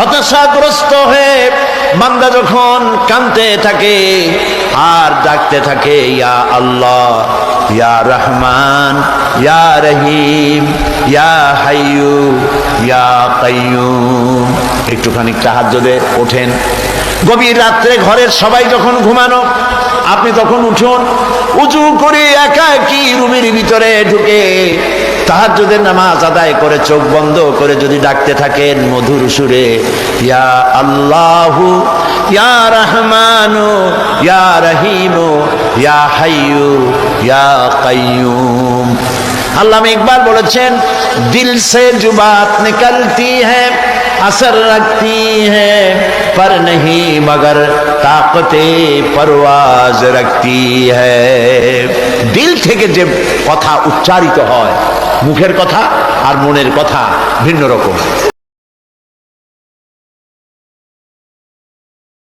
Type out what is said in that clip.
হতাশাগ্রস্ত হয়ে বান্দা যখন কাঁদতে থাকে আর ডাকতে থাকে, ইয়া আল্লাহ, ইয়া রহমান, ইয়া রহিম, ইয়া হাইয়ু, ইয়া কাইয়ুম। একটুখানি তাহাজ্জুদে ওঠেন, গভীর রাত্রে ঘরের সবাই যখন ঘুমানো, আপনি তখন উঠুন, উজু করে একা একই রুমের ভিতরে ঢুকে তাহাজ্জুদের নামাজ আদায় করে চোখ বন্ধ করে যদি ডাকতে থাকেন মধুর সুরে, ইয়া আল্লাহু, ইয়া রহমানু, ইয়া রহিমু, ইয়া হাইয়ু, ইয়া কাইয়ুম। আল্লামা ইকবাল বলেছেন, দিল সে जो बात निकलती है असर रखती है पर नहीं मगर ताकते परवाज रखती है। দিল থেকে যে কথা উচ্চারিত হয়, মুখের কথা আর মনের কথা ভিন্ন রকম।